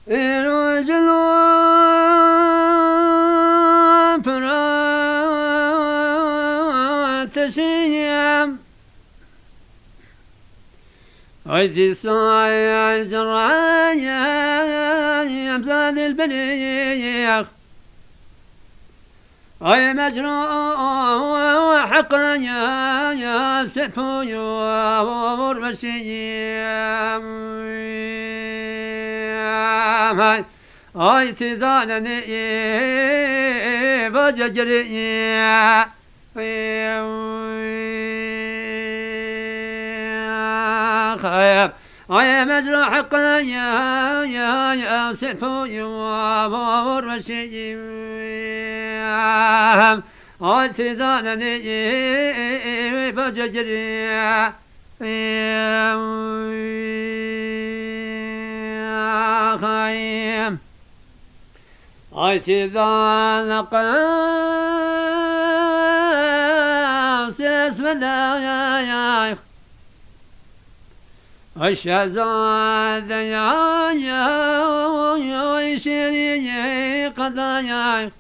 رجل تشيم عيدي صايع جرايا يمزاد البليغ أي مجروح حقا يا سفو يور بشيم أي تدانني فجري أي مجروح حقا يا سفو يور بشيم أي تدانني فجري أشذان قاس اسمدايا الشهزاد يا شيري قضايا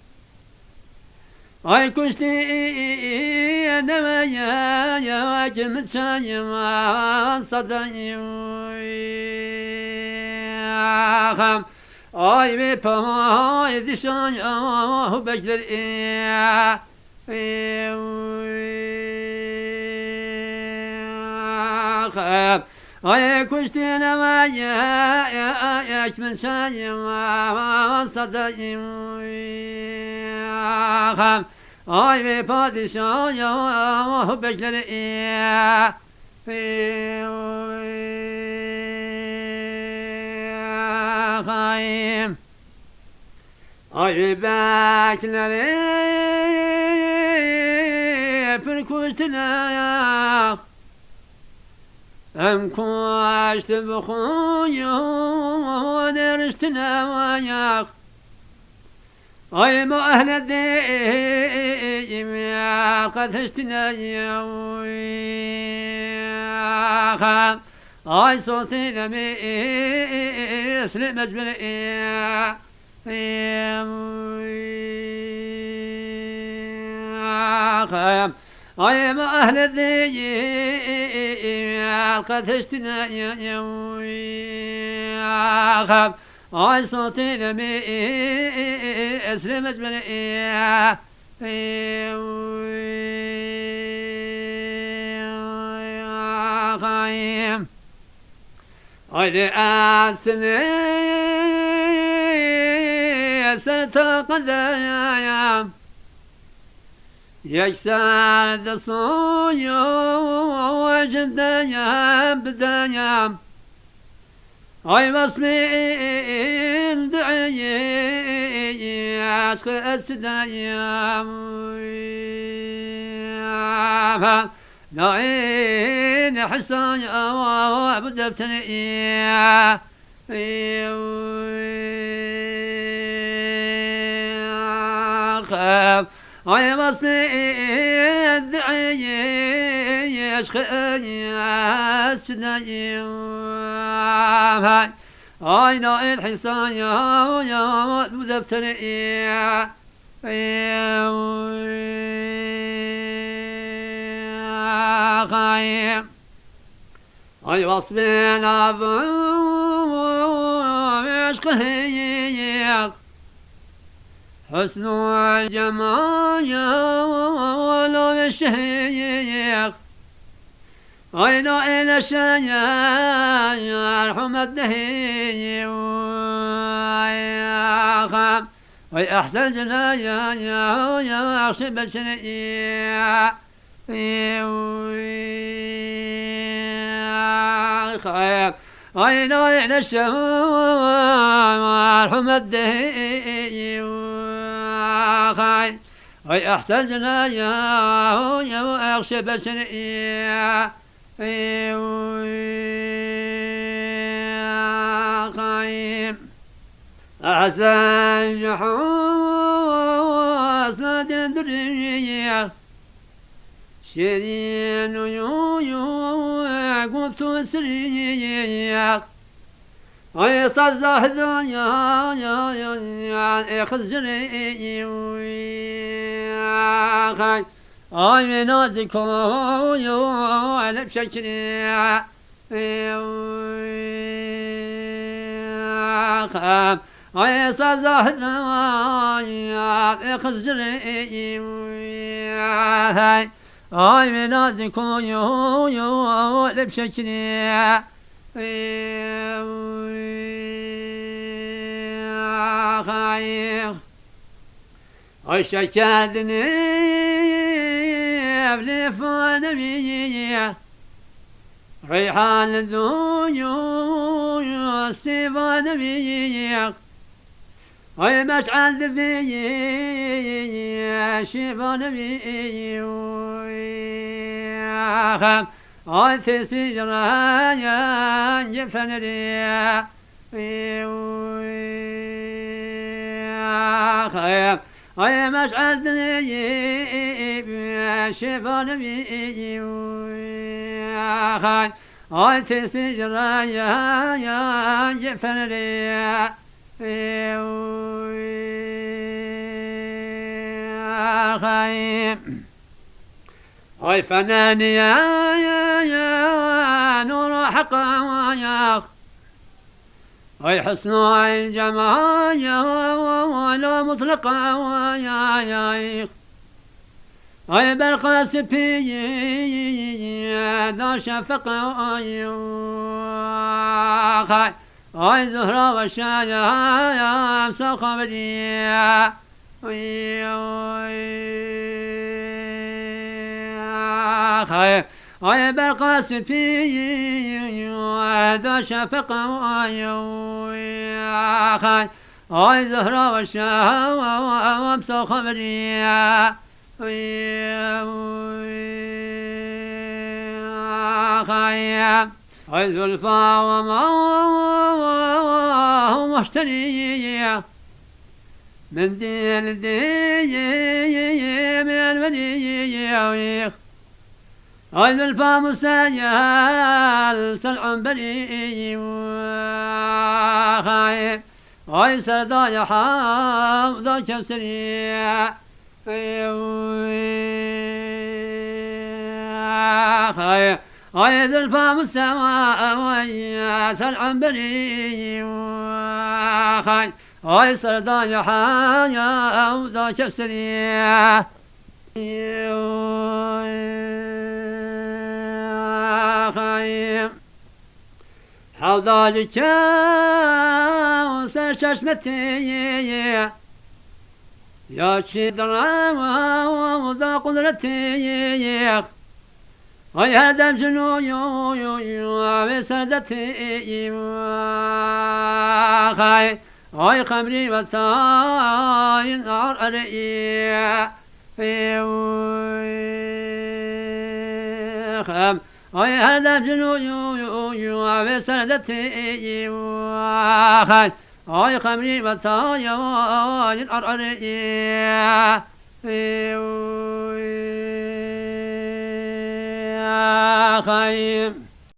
أي كشتي دوايا يا واجم شايما صدايا أي بيباي دشان يا بجر أي كشتنا ما يا من شاي ما صدقي أي بيباي دشان يا بجر أي باكلري فركوشتنا أم كوشت بخوي ودرشتنا وياك أي مؤهل الدين يا قد هشتنا يا وياك أي صوتي لمي اسلم مجبري أي ما أهل الذي قد هشتنا يا أي صوتي لمي اسلم مجبري أي أستني سرتقدايا يكسر الصوي وجدايا بدايا أي مصمين دعي عشق السدايا نعين حسايا وبدبتني أي مصمي الدعي يشخي السداي أي نائل حصايا يا مدفتري أي وصفين أبو عشقه حسن الجمال ولو الشيخ أين إلى الشيخ حمده أي أحسن جنايا يا أخشى بشري أين إلى الشيخ حمده أي أحسن جنايا يا أخشى بشري أحسن حسن درية شيرين قلت سرية أي صزه يا خزري خاي أي منازكو على بشكري خام أي صزه يا خزري هاي أي منازكو على بشكري خايخ الشكادني بلفون بيه ريحان الدنيا ستيفان بيه اي مشعل بيه شيفان بيه خام اي تسي جرايا جفن ريا خيام اي مشعل بيه شيفان بيه خام اي تسي جرايا جفن ريا خيام أي فنان يا نور حقا وياخ أي حسن أي جمال ولا مطلقا وياخ أي برق سبي ذا شفقا وياخ أي زهرة والشايا مساق بديع خاي أي برق سفي ذا شفق خاي أي زهرة والشهوة وامسو خمرية خاي أي زلفى وما هو مشتري من دين من ولي أي ذلفى مسايل سلع بريء خايب أي سردايا حافظة كبسري خايب أي ذلفى مسايل سلع بريء خايب أي سردايا حافظة كبسري حوضاجك وسر ششمتي يا شدرا وضا قدرتي أي هدم جنوي وسردتي خاي أي خمري وثاي نار أرئي خم أي هدم جنوي وسردتي خاي أي خمري وثاي نار أرئي خايم